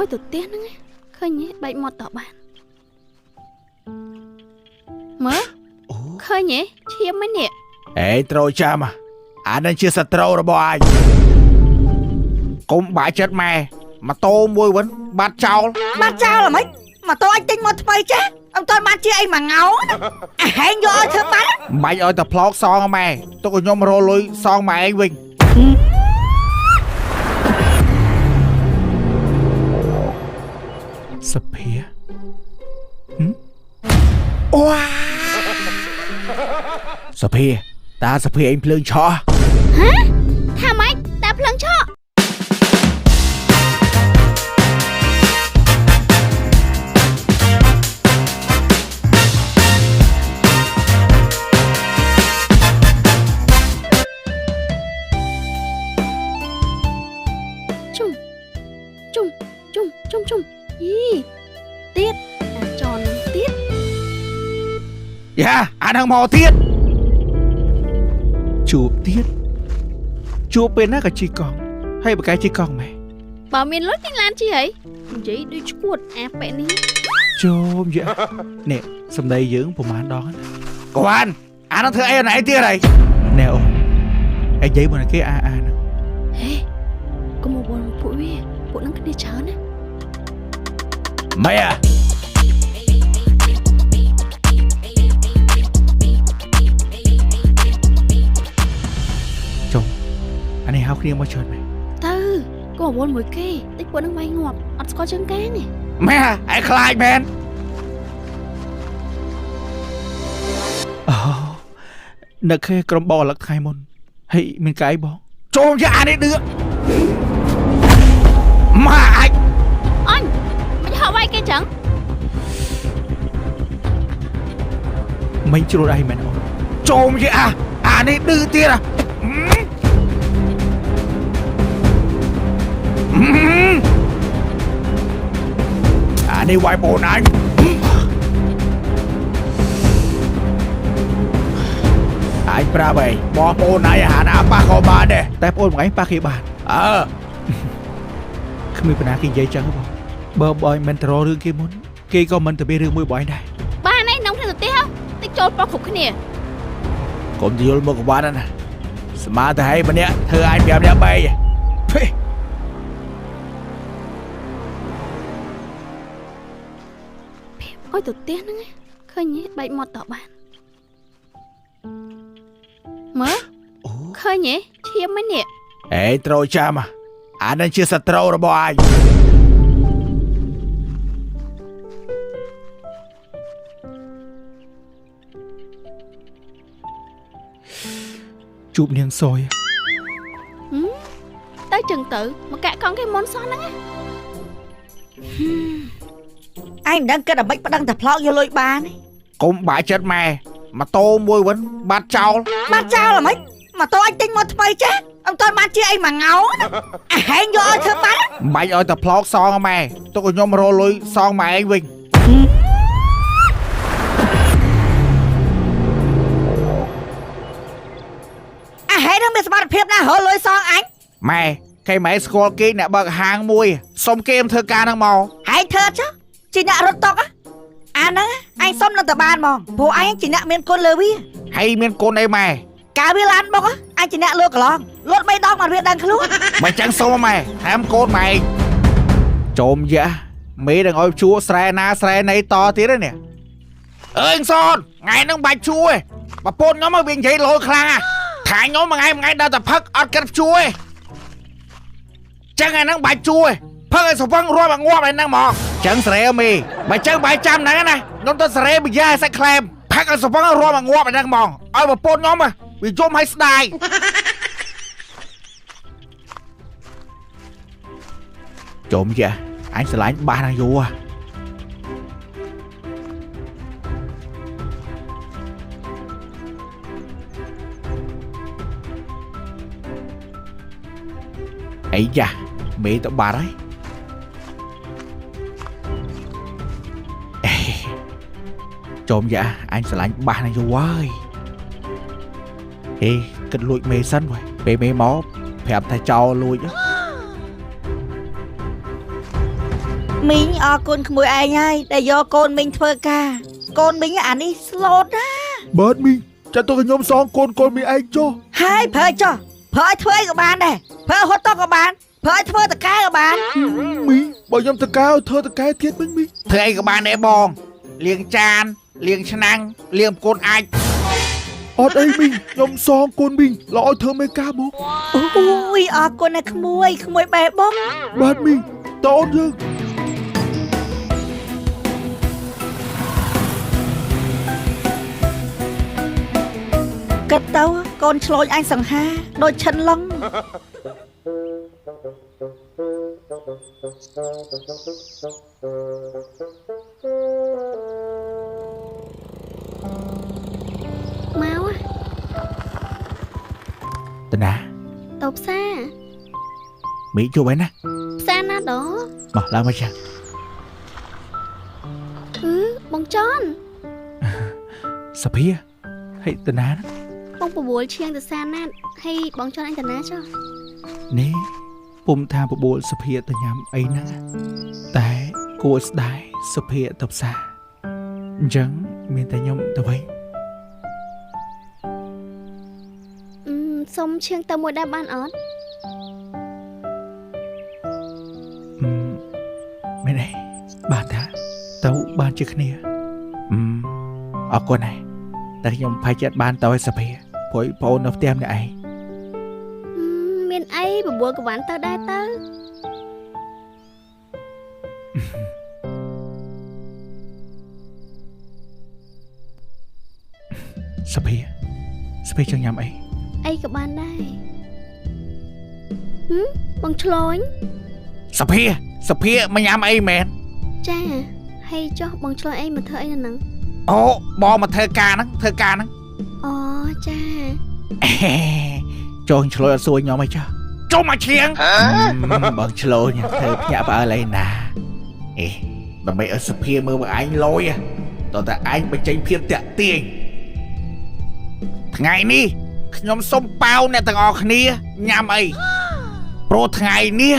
Ôi tụi tiên đó nghe. Khơi nhé, bạch một tỏ bàn. Mở. Khơi nhé, chiếm mấy nè. Ê, trôi cha mà. Anh đang chia sạch trâu rồi bò ai. Cũng bãi chết mẹ. Mà tô mùi vẫn bát trâu. Bát trâu là mấy. Mà tôi anh tinh một thầy chứ. Ông tôi bát chia anh mà ngáo. Hẹn vô ơi thưa bát. Bạch ơi tập vlog xong mẹ. Tôi có nhóm rô lùi xong mẹ anh Vinh. Sập hìa. Wow. Sập hìa. Ta sập hìa anh plương cho. Hả? Thà mày, ta plương cho. Chung Ý. Tiết. À tròn tiết. Dạ anh đang mò tiết. Chụp tiết. Chụp bên cả chi con. Hay một cái chi con mày. Bảo miền lối tiếng Lan chi ấy. Giấy đuôi chuột à bẹ ní. Chôm vậy. Nè xong đây dưỡng phụ mán đó. Cô anh đang thưa em này tiết này. Nè ôi. Anh giấy một cái a nè. Ê. Có một bộ uy. Bộ nắng cái đi chớ nè. Mày à. Chồng anh này hao khiêng bao trơn mày. Tư. Có một bộ kê. Tích bộ nắng bay ngọt. Ọt có chân cá nè. Mẹ à. Anh khai men. Nợ khê cầm bò lắc khai môn. Hay mình cái bó. Chôm cho anh ấy đưa. Mà anh. Anh. Mày họ vai cái chẳng. Mấy chỗ đây mày nói. Chôm chứ à. Anh ấy đưa tiền à. Anh ấy quay bồn anh. Anh pra vậy. Bỏ bồn này hả nà ba khó bà nè. Tép ôn một anh ba khi bàn. Không biết bà kinh dây chẳng không. Bờ bòi mình trò rương kia muốn. Khi có mình từ bê rương mùi bòi này. Ba này nóng thêm tí không? Tích chốt bao khúc cái nè. Cũng chỉ vô một của bà đó nè. Mà thầy hay bà nè. Thưa anh bèo nè bay. Ôi tụi tiên đó nghe. Khơi nhé, bạch một tỏ bàn. Mở. Khơi nhé, chiếm mấy nè. Ê, trôi cha mà. Anh đang chia sạch trâu rồi bò ai. Chụp niềng xôi. Tới chừng tự mà cả con cái món son đó nghe. Anh đang cái đầm bách đang tập vlog vô lôi ba này. Cũng bãi chết mẹ. Mà tô mùi vẫn bát trâu. Bát trâu là mấy. Mà tôi anh tinh một thầy chứ. Ông tôi bát chia anh mà ngáo. Hẹn vô ơi thưa bát. Bạch ơi tập vlog xong mẹ. Tôi có nhóm rô lùi xong mẹ anh Vinh. Hẹn đang biết smart phiếp na hở lôi xong anh. Mẹ. Cái máy scroll kia nè bậc hàng mùi. Xong kia em thưa ca năng màu. Hãy thưa chứ. Chị nạ rốt tóc á. Anh xong nó tờ bàn mong. Bố anh chị nạ miền con lơ vi. Hay miền con đây mẹ. Cả biết lan bông á. Anh chị nạ lô cả lòng. Lốt mấy đong mà việc đang khá Mày chẳng xong mày. Thám con mày. Trộm dạ. Mấy đừng ôi chúa sre na sre này to tí đó nè. Anh Son. Ngày nâng bạch chúa. Bà bôn nhóm mà bình giấy lôi khlang à. Thả nhóm mà ngày đào tập phất ọt kết chúa. Chẳng ngày nâng bạch chúa. Phất ấy sổ phăng roi mà ngoa mày nâng mò. Chẳng sre mì. Mày chẳng 700 nè nè. Nhóm tôi sre bị da sẽ klem. Phất ấy sổ phăng roi mà ngoa mày nâng mò. Ôi bà bôn nhóm mà. Vì chôm hay sdai. Trộm vậy. Anh sẽ lấy ba thằng vô à. Ấy da. Mẹ tao bà đấy. Trộm vậy. Anh sẽ lấy ba thằng vô ơi. Ê, kịch lụi mê sân rồi. Bê mê mó. Phép thầy cho lụi đó. មីងអរគុណក្មួយឯងហើយដែលយកកូនមីងធ្វើការកូនមីងអានេះស្លូតណា បាទមីងចាត់ទៅខ្ញុំសងកូនមីងឯងចុះ ហើយប្រើចុះប្រើឲ្យធ្វើអីក៏បានដែរប្រើហត់តក៏បានប្រើឲ្យធ្វើតកែក៏បាន មីងបើខ្ញុំតកែឲ្យធ្វើតកែទៀតមីង ធ្វើអីក៏បានដែរបងលាងចានលាងឆ្នាំងលាងកូនអាច អត់អីមីងខ្ញុំសងកូនមីងលោកឲ្យធ្វើមេការមក អូយអរគុណណាក្មួយបែបង បាទមីងតអូនយើង គិតទៅកូនឆ្លូញអញសង្ហាដូចឈិនឡុង Mau á តាណា Tộp xa មីជួបឯណា Xa na đó មកឡើងមកចា Bông tròn សភាហើយតាណា Bông bồ bùa chiêng từ xa nát Hay bông tròn anh tần ná cho នេះពុំថាបបួលសភាទៅញ៉ាំអីហ្នឹងតែគួរស្ដាយសភាទៅផ្សារអញ្ចឹងមានតែខ្ញុំទៅវិញ Xong chiêng tao mua đá ban ớt មែនទេបានថាទៅបានជាគ្នាអរគុណហើយតែខ្ញុំផាយចិត្តបានទៅឲ្យសភាព្រោះបងអូននៅផ្ទះម្នាក់ឯង Miền ấy bồ bùa của bạn tao đai tao សភាចង់ញ៉ាំអី ấy của bạn đây Bông chlói សភាមកញ៉ាំអីមែន Cha Hay cho bông chlói ấy mà thơ ấy là nắng អូបងមកធ្វើការហ្នឹង Ồ cha ចូលឆ្លោយអត់សួរខ្ញុំអីចាចូលមកឈៀងបងឆ្លោយធ្វើភ្ញាក់ផ្អើលអីណាអេដើម្បីឲ្យសភាមើលមកអញលយតើតែអញបញ្ចេញភាពតាក់ទាញថ្ងៃនេះខ្ញុំសុំប៉ាវអ្នកទាំងអស់គ្នាញ៉ាំអីព្រោះថ្ងៃនេះ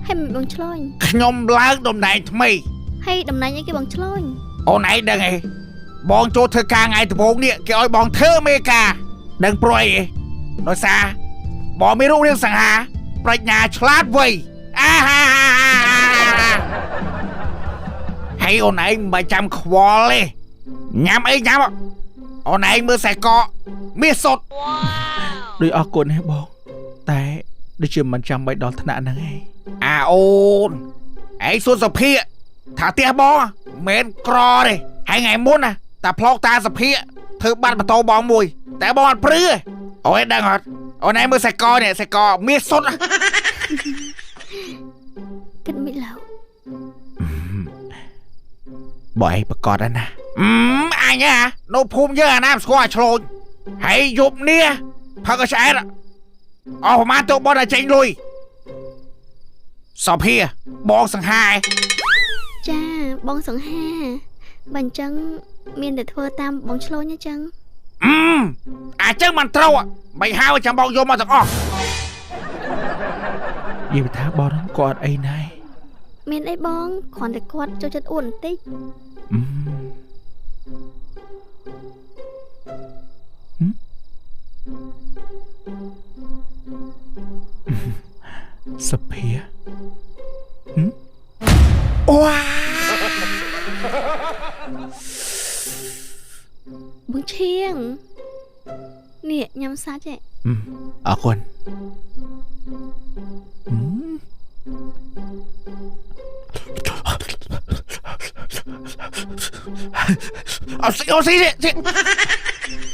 Hay mình bông chlói ខ្ញុំឡើងតំណែងថ្មី Hay đầm này những cái bông chlói អូនឯងដឹងអីបងចូលធ្វើការថ្ងៃដំបូងនេះគេឲ្យបងធ្វើមេការដឹងព្រួយអីដោយសារបងមានរូបរាងសង្ហាប្រាជ្ញាឆ្លាតវៃហើយអូនឯងមិនបាច់ចាំខ្វល់ទេញ៉ាំអីញ៉ាំអូនឯងមើលខ្សែកមាសសុតដូចអរគុណហ៎បងតែដូចជាមិនចាំបាច់ដល់ថ្នាក់ហ្នឹងឯងអូនឯងសួនសុភាថាផ្ទះបងមិនក្រទេហើយថ្ងៃមុនណាតែផ្លោកតាសុភាធ្វើបាត់ម៉ូតូបងមួយតែបងអត់ព្រឺអូយដឹងអត់អូនឯងមើលខ្សែកនេះខ្សែកមាសសុត Kết mỹ lâu បើឯងប្រកាសណាអញហ៎នៅភូមិយើងអាណាស្គាល់អាឆ្លូចហើយយប់នេះផឹកឆ្អែតអស់ប្រហែលទៅបងតែចេញលុយសុភាបងសង្ហាឯង Cha bông sẵn ha Bạn chân Miền để thơ tam bông chlói nha chân ចឹងមិនត្រូវមិនហៅចាំបងយកមកទាំងអស់និយាយថាបងហ្នឹងគាត់អីណែ Miền ấy bông Còn để quạt cho chất uẩn tích សភាว้า Bông chiêng Nè nhắm sát vậy អរគុណអូស៊ី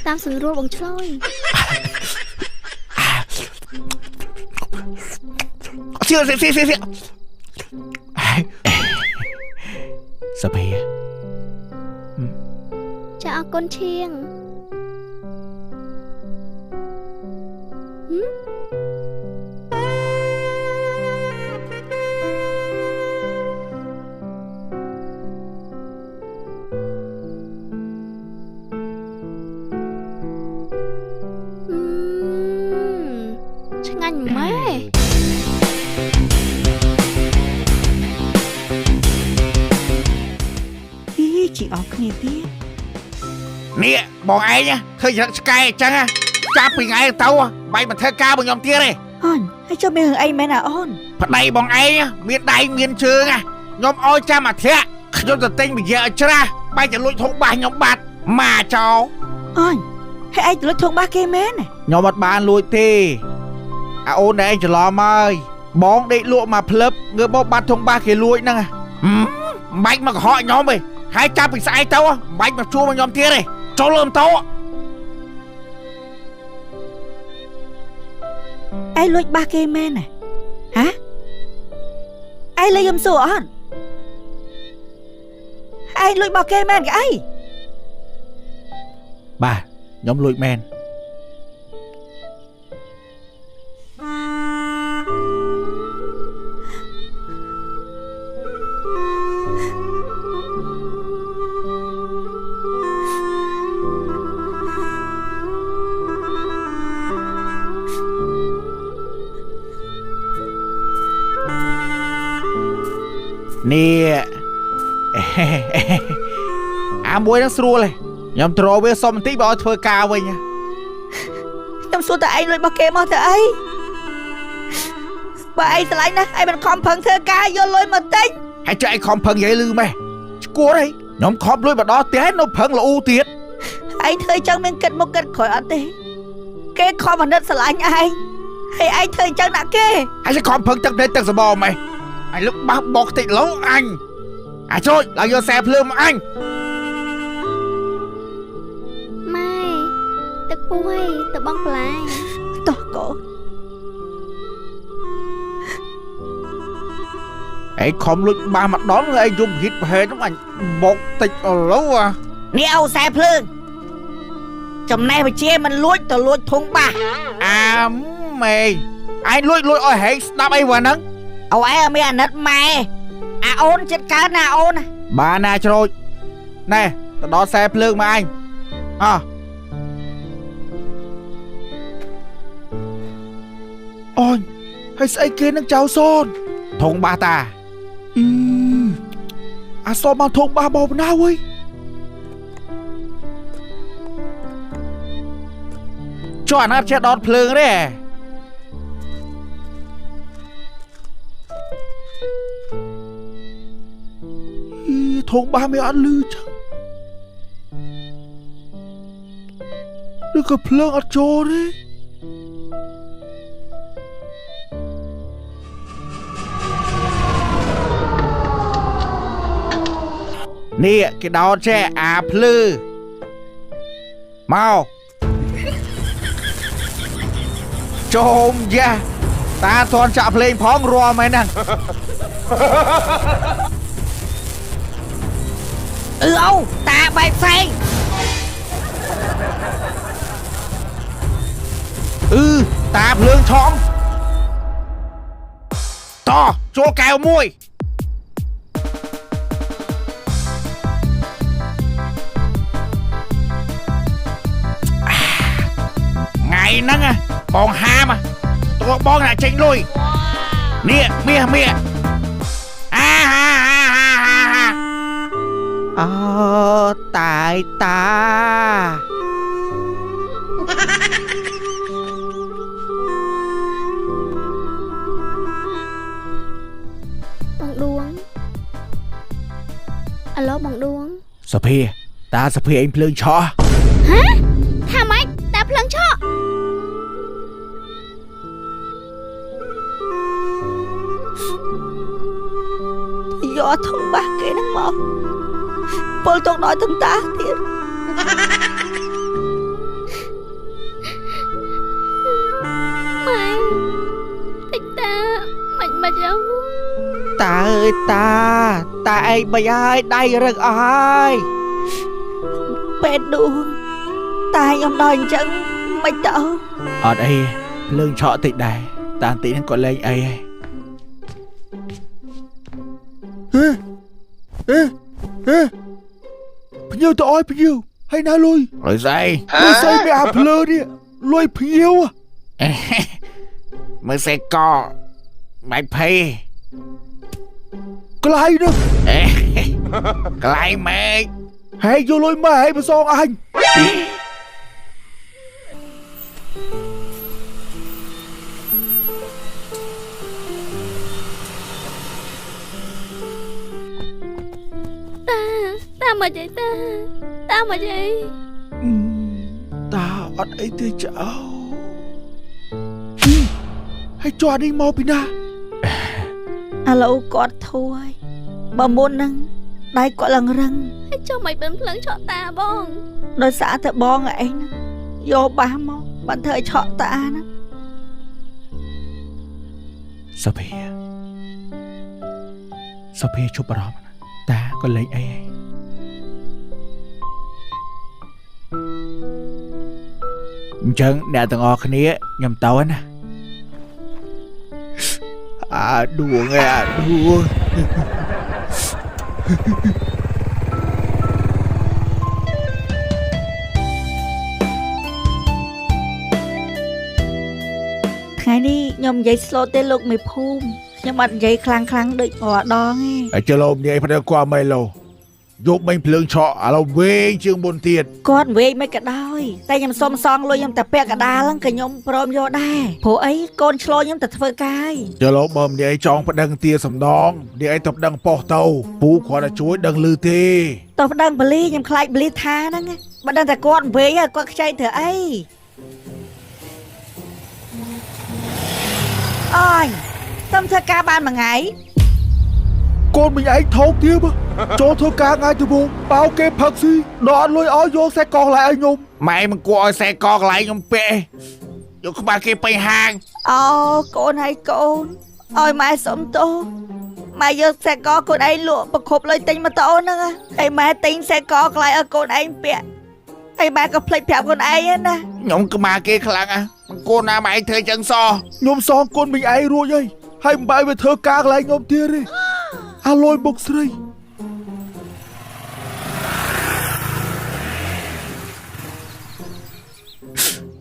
Tam sừng rô bông chlói ស៊ីសភា Cha ở con chiêng Chẳng anh mê អស់គ្នាទៀត នេះបងឯងឃើញរត់ឆ្កែអញ្ចឹងចាប់ពីថ្ងៃទៅបាយមិនធ្វើការបងខ្ញុំទៀតទេ អូនហើយចុះមានរឿងអីមែនអូន ប្តីបងឯងមានដៃមានជើងខ្ញុំអោយចាំអាធាក់ខ្ញុំទៅទិញវិយាឲ្យច្រាស់បាយទៅលួចធុងបាសខ្ញុំបាត់មកចោល អូនហើយឯងទៅលួចធុងបាសគេមែន ខ្ញុំអត់បានលួចទេអាអូនឯងច្រឡំហើយបងដេកលក់មកភ្លឹបងើបបោបាត់ធុងបាសគេលួចហ្នឹងមិនបាច់មកកុហកខ្ញុំទេហើយចាប់ពីស្អែកទៅមិនបាច់មកជួបមកខ្ញុំទៀតទេចូលលើម៉ូតូ ឯងលួចបាសគេមែនហ៎ឯងលើខ្ញុំសួរអូនឯងលួចបាសគេមែនគេអី បាទខ្ញុំលួចមែន នេះអាមួយនឹងស្រួលទេខ្ញុំត្រវាសុំបន្តិចបើឲ្យធ្វើការវិញ ខ្ញុំសួរតែឯងលួចបាសគេមកធ្វើអីបើឯងឆ្លាញ់ណាស់ឯងមិនខំប្រឹងធ្វើការយកលុយមកទិញ ហើយចុះឯងខំប្រឹងនិយាយលឺម៉េះឈួតហីខ្ញុំខំលួចបដរទៀតនៅប្រឹងលូទៀត ឯងធ្វើចឹងមានគិតមុខគិតក្រោយអត់ទេគេខំអាណិតឆ្លាញ់ឯងហើយឯងធ្វើចឹងដាក់គេ ហើយខំប្រឹងទឹកនេះទឹកសបោម៉េះអញលឹកបោះបោកតិចឡូអញអាចជួយឡើងយកខ្សែភ្លើងមកអញ ម៉ែទឹកពុះអីទៅបងបន្លាយ តោះកូន ឯងខំលួចបាសម្ដងឯងយំហិតប្រហែលហ្នឹងអញបោកតិចឥឡូវ នេះអូខ្សែភ្លើងចំណេះវិជាមិនលួចទៅលួចធុងបាស អាម៉េឯងលួចឲ្យហែងស្ដាប់អីវ៉ាហ្នឹង អូឯងមានអាណិតម៉ែអាអូនចិត្តកើតណាអូន បានណាច្រូចណែទៅដល់ខ្សែភ្លើងមកអញអោះ អូនហើយស្អីគេនឹងចៅសន ធុងបាសតា អាសនបានធំបាសបោបណ្ណាវើយ ចុះអាណាត់ចេះដុតភ្លើងទេ ធំបាសមានអត់លឺចឹងឬក៏ភ្លើងអត់ចូលទេ នេះគេដោតចេះអាភ្លឺមកចុំយ៉ាតាធន់ចាក់ភ្លេងផងរាល់មែនហ្នឹង អូតាបែកផ្សេង តាភ្លើងឆំតោះចូលកែវមួយថ្ងៃហ្នឹងបងហាមតួបងអ្នកចេញលុយនេះមាសអាហាអូតាយតា បងដួងអាឡូបងដួង សុភាតាសុភាអញភ្លើងឆោះ ហ៎ថាម៉េចតាភ្លឹងឆក់ យកធុងបាសគេនឹងមកពលទុកដល់ទាំងតាទៀត ម៉ែតិចតាមិនអង តាអើយតាឯងបីហើយដៃរឹកអស់ហើយ ពេទ្យដួងតាខ្ញុំដល់អញ្ចឹងមិនទៅ អត់អីភ្លើងឆក់តិចដែរតាបន្តិចហ្នឹងគាត់លេងអីហើយ ភ្ញៀវទៅអោយភ្ញៀវហើយណាលុយ អើយស្អី មើលស្អីពីអាភ្លើនេះលុយភ្ញៀវ មើលសេកមិនភ័យ ក្លាយនោះ ក្លាយម៉េច Hãy vô lôi mà hãy mà son anh. តាមកអីតាមកអី Ta ọt ấy thế cháu. Hãy cho anh đi mau Pina. ឥឡូវគាត់ធួយបើមុនហ្នឹងដៃគាត់ឡើងរឹង ហើយចុះមិនបានភ្លឹងឆក់តាបង ដោយសារតែបងឯងហ្នឹងយកបាសមកបានធ្វើឲ្យឆក់តាហ្នឹង Sophia Sophia chụp vào đó mà. Ta có lấy ai Chân đã từng ở khá nế nhầm tàu anh à. À đùa nghe à đùa. ថ្ងៃនេះខ្ញុំនិយាយ slow ទេលោកមេភូមិខ្ញុំអត់និយាយខ្លាំងដូចរាល់ដងទេ Hãy cho lộn nhảy phát qua mây lô. Giúp mình phượng trọ à lô về chương buồn tiền. គាត់វេមិនក៏ដោយតែខ្ញុំសុំសងលុយខ្ញុំតែពាក់កដាលហ្នឹងក៏ខ្ញុំព្រមយកដែរព្រោះអីកូនឆ្លោខ្ញុំតែធ្វើកាយ Cho lộn bầm nhảy trong phát đăng tia sầm đón. Nhảy tập đăng bỏ tàu. Phú khoa là chuối đăng lư tê. តោះប្តឹងបលីខ្ញុំខ្លាចបលីថាហ្នឹងបើដឹងតែគាត់វេគាត់ខ្ចីធ្វើអីអញតំធ្វើការបានមួយថ្ងៃ Con mình anh thấu tiếp á. Cho thôi cả ngay từ bố. Bao kê phật si. Đoạn lôi ói vô xe con lại anh nhôm. Mày mà coi xe con lại nhom bệ. Vô có ba kia bay hàng. អូកូនហើយកូនឲ្យម៉ែសុំទោសម៉ែយកខ្សែកកូនឯងលក់ប្រគប់លុយទិញម៉ូតូហ្នឹងហើយម៉ែទិញខ្សែកកន្លែងឲ្យកូនឯងពាក់ហើយម៉ែក៏ភ្លេចប្រាប់កូនឯងណា Nhom có ma kia khá lặng à. Cô nào mày thuê chân so. Nhôm son con mình anh rồi ấy. Hãy bãi về thơ ca lại nhôm tia đi. À lôi bốc srei.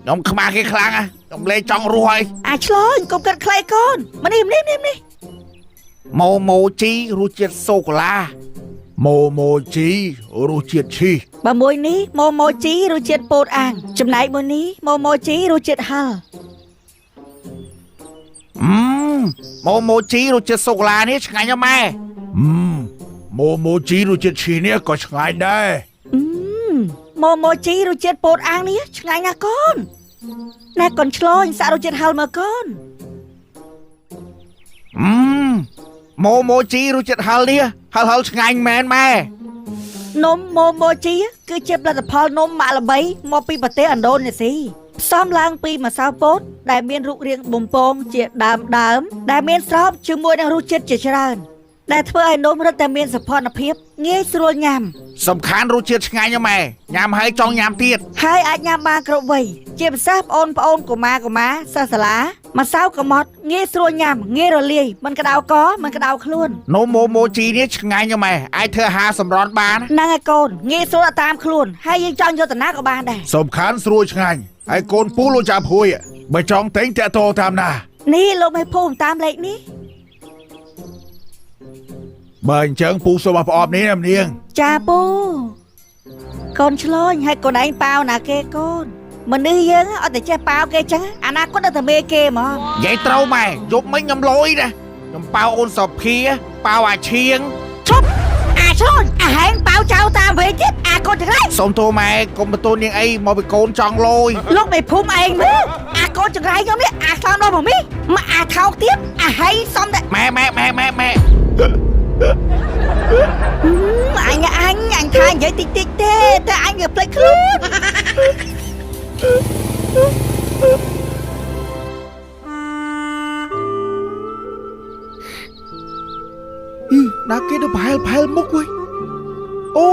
Nhom có ma kia khá lặng à. Nhom lên trong rồi. អាឆ្លោញកុំកាត់ខ្លាយកូនមកនេះ Mô mô chi ru chiết sô cô la. Mô mô chí ru chiết chi. បើមួយនេះម៉ូជីរសជាតិពោតអាំងចំណែកមួយនេះម៉ូជីរសជាតិហឹល Mô mô chi ru chiết sô cô la ní chẳng anh mẹ. Mô mô chí ru chiết chi nè có chẳng ai đây. ម៉ូជីរសជាតិពោតអាំងនេះឆ្ងាញ់ណាស់កូនណែកូនឆ្លោញសាក់រសជាតិហឹលមកកូន Mô mô chi ru chiết hal ní. Hal hal chẳng anh mẹ mẹ. នំម៉ូជីគឺជាផលិតផលនំម៉ាក់ល្បីមកពីប្រទេសឥណ្ឌូនេស៊ីផ្សំឡើងពីម្សៅពោតដែលមានរូបរាងបំពងជាដើមដែលមានស្រោបជាមួយនឹងរសជាតិជាច្រើនដែលធ្វើឲ្យនំរឹតតែមានសោភ័ណភាពងាយស្រួលញ៉ាំ Sầm khán ru chiết chẳng anh mẹ. Nhằm hay trong nhằm tiết. ហើយអាចញ៉ាំបានគ្រប់វ័យជាពិសេសបងប្អូនកុមារសិស្សសាលាម្សៅកម៉ុតងាយស្រួលញ៉ាំងាយរលាយមិនក្តៅកមិនក្តៅខ្លួន Nô mô mô chi ní chẳng anh mẹ. Ai thơ hà sầm rón bán. ហ្នឹងហើយកូនងាយស្រួលតាមខ្លួនហើយយើងចង់យកតាណាក៏បានដែរ Sầm khán srui chẳng anh. Ai con pú lô chạp hùi. Bởi trong tính tẹ tô tham nà. នេះលោកមេភូមិតាមលេខនេះ Bởi chẳng pú sô bạp ọp ní nằm niêng. ចាពូកូនឆ្លោញហើយកូនឯងប៉ាវណាគេកូនមនុស្សយើងអត់តែចេះប៉ាវគេចឹងអនាគតទៅមេគេហ្មង Vậy trâu mày. Giúp mấy nhầm lối nè. Nhầm bao ôn sọp phía. Bao à chiêng. ឈប់អាឆ្លោញអាហែងប៉ាវចៅតាមវិញទៀតអាកូនចង្រៃ Xong thô mẹ. Cùng bà tôn những ấy. Mà bị côn tròn lôi. លោកមេភូមិឯងមើលអាកូនចង្រៃខ្ញុំនេះអាខ្លាំងដល់មកមីមកអាថោកទៀតអាហែងសំតែ Mẹ. អញថានិយាយតិចទេតែអញវាភ្លេចខ្លួន Ý, ná kia nó phèl mốc quay. Ô,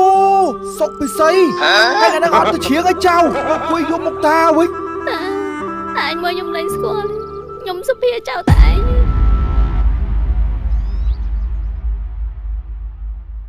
sọc bị xây. Hay là đang ọt tới chiếng ấy cháu. Quay vô mốc ta quay. តាអញមើលខ្ញុំលេងស្គាល់ខ្ញុំសុភាចៅតាឯង